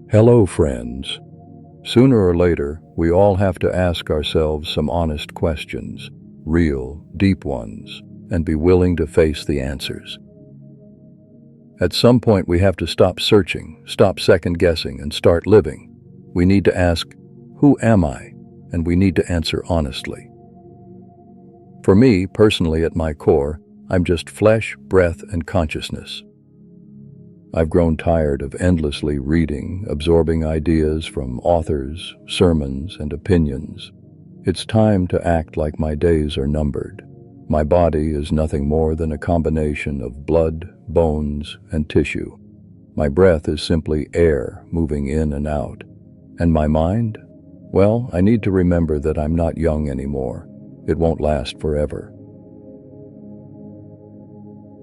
Hello, friends. Sooner or later, we all have to ask ourselves some honest questions, real, deep ones, and be willing to face the answers. At some point, we have to stop searching, stop second-guessing, and start living. We need to ask, who am I? And we need to answer honestly. For me, personally, at my core, I'm just flesh, breath, and consciousness. I've grown tired of endlessly reading, absorbing ideas from authors, sermons, and opinions. It's time to act like my days are numbered. My body is nothing more than a combination of blood, bones, and tissue. My breath is simply air moving in and out. And my mind? Well, I need to remember that I'm not young anymore. It won't last forever.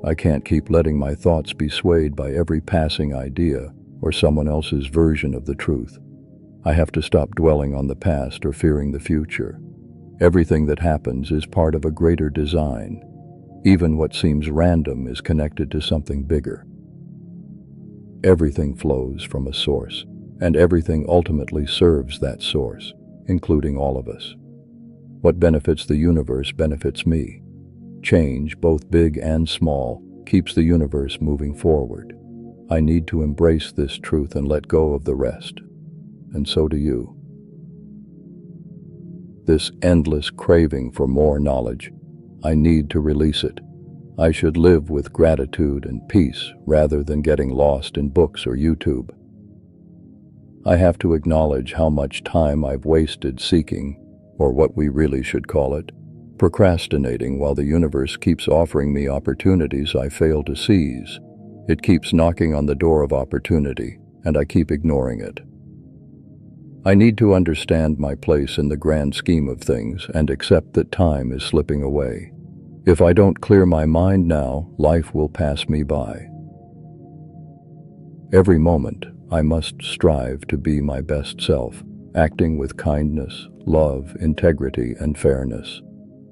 I can't keep letting my thoughts be swayed by every passing idea or someone else's version of the truth. I have to stop dwelling on the past or fearing the future. Everything that happens is part of a greater design. Even what seems random is connected to something bigger. Everything flows from a source, and everything ultimately serves that source, including all of us. What benefits the universe benefits me. Change, both big and small, keeps the universe moving forward. I need to embrace this truth and let go of the rest. And so do you. This endless craving for more knowledge, I need to release it. I should live with gratitude and peace rather than getting lost in books or YouTube. I have to acknowledge how much time I've wasted seeking, or what we really should call it, procrastinating, while the universe keeps offering me opportunities I fail to seize. It keeps knocking on the door of opportunity, and I keep ignoring it. I need to understand my place in the grand scheme of things and accept that time is slipping away. If I don't clear my mind now, life will pass me by. Every moment, I must strive to be my best self, acting with kindness, love, integrity, and fairness.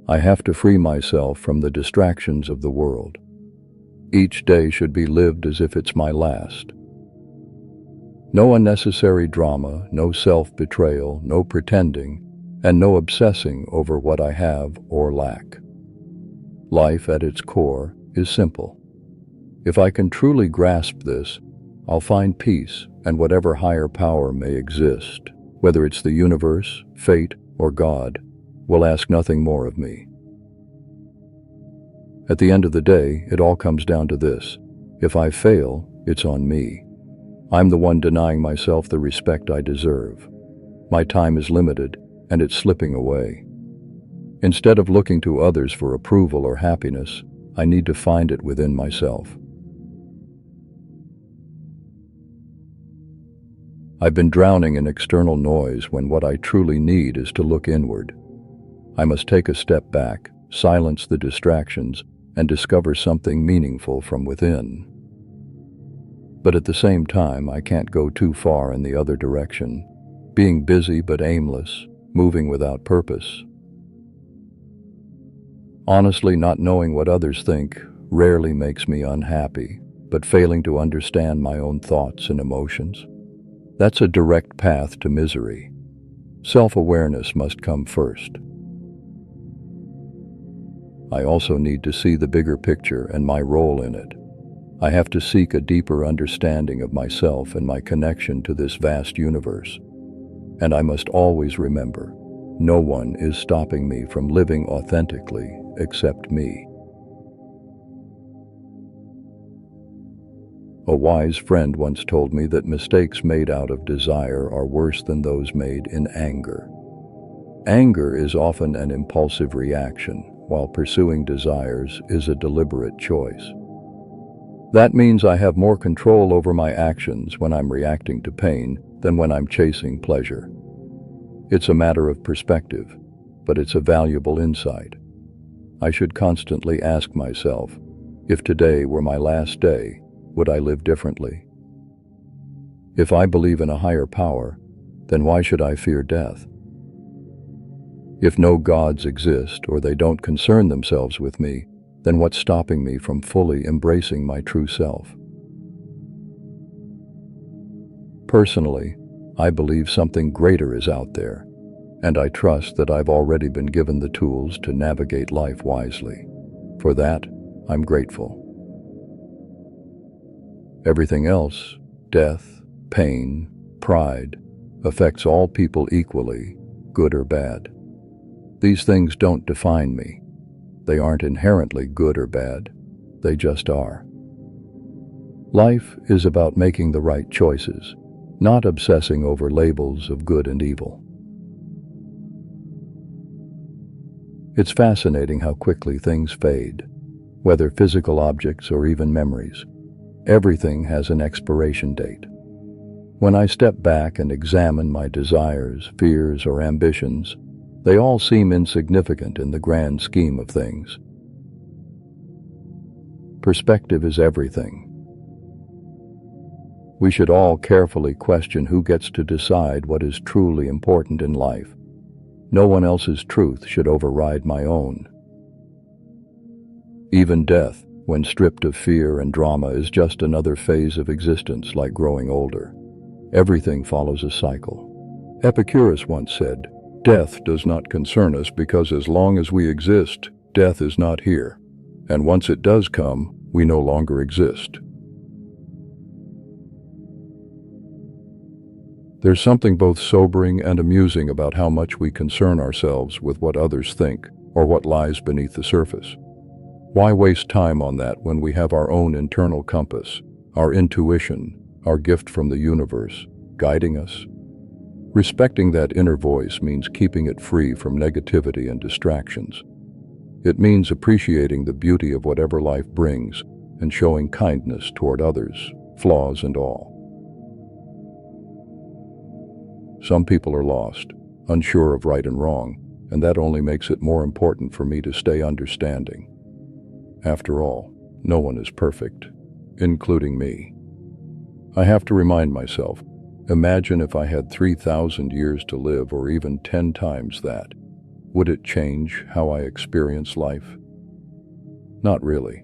I have to free myself from the distractions of the world. Each day should be lived as if it's my last. No unnecessary drama, no self-betrayal, no pretending, and no obsessing over what I have or lack. Life at its core is simple. If I can truly grasp this, I'll find peace, and whatever higher power may exist, whether it's the universe, fate, or God, will ask nothing more of me. At the end of the day, it all comes down to this. If I fail, it's on me. I'm the one denying myself the respect I deserve. My time is limited, and it's slipping away. Instead of looking to others for approval or happiness, I need to find it within myself. I've been drowning in external noise when what I truly need is to look inward. I must take a step back, silence the distractions, and discover something meaningful from within. But at the same time, I can't go too far in the other direction, being busy but aimless, moving without purpose. Honestly, not knowing what others think rarely makes me unhappy, but failing to understand my own thoughts and emotions, that's a direct path to misery. Self-awareness must come first. I also need to see the bigger picture and my role in it. I have to seek a deeper understanding of myself and my connection to this vast universe. And I must always remember, no one is stopping me from living authentically except me. A wise friend once told me that mistakes made out of desire are worse than those made in anger. Anger is often an impulsive reaction, while pursuing desires is a deliberate choice. That means I have more control over my actions when I'm reacting to pain than when I'm chasing pleasure. It's a matter of perspective, but it's a valuable insight. I should constantly ask myself, if today were my last day, would I live differently? If I believe in a higher power, then why should I fear death? If no gods exist or they don't concern themselves with me, then what's stopping me from fully embracing my true self? Personally, I believe something greater is out there, and I trust that I've already been given the tools to navigate life wisely. For that, I'm grateful. Everything else, death, pain, pride, affects all people equally, good or bad. These things don't define me. They aren't inherently good or bad. They just are. Life is about making the right choices, not obsessing over labels of good and evil. It's fascinating how quickly things fade, whether physical objects or even memories. Everything has an expiration date. When I step back and examine my desires, fears, or ambitions, they all seem insignificant in the grand scheme of things. Perspective is everything. We should all carefully question who gets to decide what is truly important in life. No one else's truth should override my own. Even death, when stripped of fear and drama, is just another phase of existence, like growing older. Everything follows a cycle. Epicurus once said, "Death does not concern us because as long as we exist, death is not here. And once it does come, we no longer exist." There's something both sobering and amusing about how much we concern ourselves with what others think or what lies beneath the surface. Why waste time on that when we have our own internal compass, our intuition, our gift from the universe, guiding us? Respecting that inner voice means keeping it free from negativity and distractions. It means appreciating the beauty of whatever life brings and showing kindness toward others, flaws and all. Some people are lost, unsure of right and wrong, and that only makes it more important for me to stay understanding. After all, no one is perfect, including me. I have to remind myself, imagine if I had 3,000 years to live, or even 10 times that. Would it change how I experience life? Not really.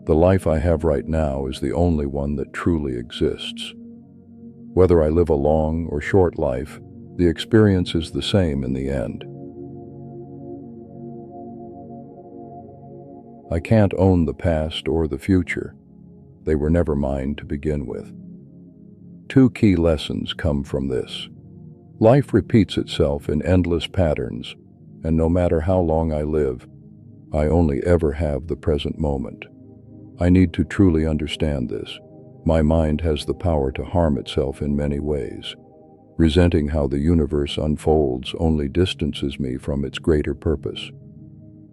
The life I have right now is the only one that truly exists. Whether I live a long or short life, the experience is the same in the end. I can't own the past or the future. They were never mine to begin with. Two key lessons come from this. Life repeats itself in endless patterns, and no matter how long I live, I only ever have the present moment. I need to truly understand this. My mind has the power to harm itself in many ways. Resenting how the universe unfolds only distances me from its greater purpose.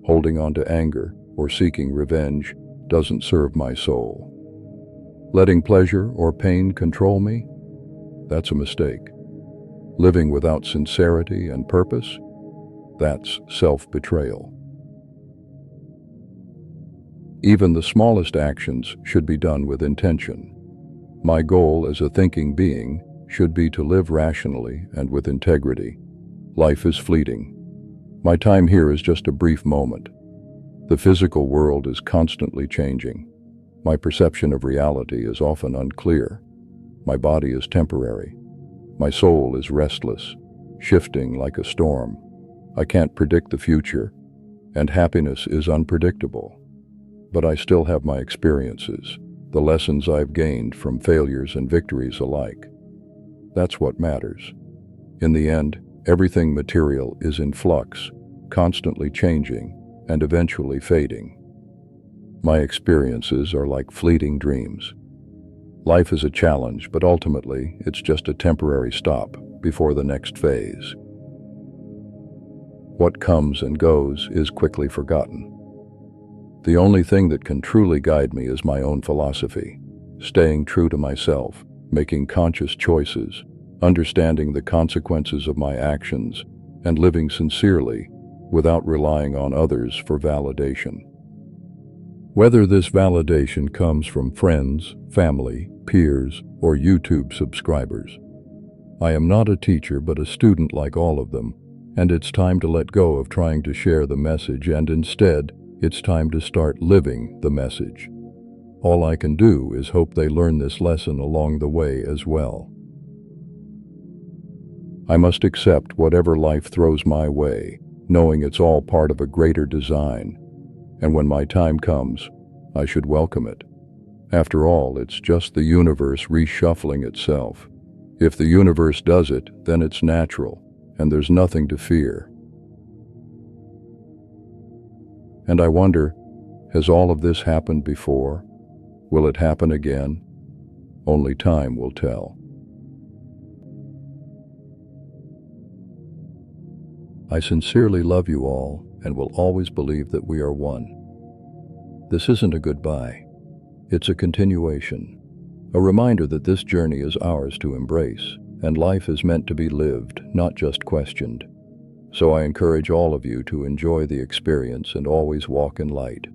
Holding on to anger or seeking revenge doesn't serve my soul. Letting pleasure or pain control me? That's a mistake. Living without sincerity and purpose? That's self-betrayal. Even the smallest actions should be done with intention. My goal as a thinking being should be to live rationally and with integrity. Life is fleeting. My time here is just a brief moment. The physical world is constantly changing. My perception of reality is often unclear. My body is temporary. My soul is restless, shifting like a storm. I can't predict the future, and happiness is unpredictable. But I still have my experiences, the lessons I've gained from failures and victories alike. That's what matters. In the end, everything material is in flux, constantly changing, and eventually fading. My experiences are like fleeting dreams. Life is a challenge, but ultimately, it's just a temporary stop before the next phase. What comes and goes is quickly forgotten. The only thing that can truly guide me is my own philosophy, staying true to myself, making conscious choices, understanding the consequences of my actions, and living sincerely without relying on others for validation. Whether this validation comes from friends, family, peers, or YouTube subscribers. I am not a teacher but a student like all of them, and it's time to let go of trying to share the message, and instead, it's time to start living the message. All I can do is hope they learn this lesson along the way as well. I must accept whatever life throws my way, knowing it's all part of a greater design, and when my time comes, I should welcome it. After all, it's just the universe reshuffling itself. If the universe does it, then it's natural, and there's nothing to fear. And I wonder, has all of this happened before? Will it happen again? Only time will tell. I sincerely love you all and will always believe that we are one. This isn't a goodbye. It's a continuation, a reminder that this journey is ours to embrace, and life is meant to be lived, not just questioned. So I encourage all of you to enjoy the experience and always walk in light.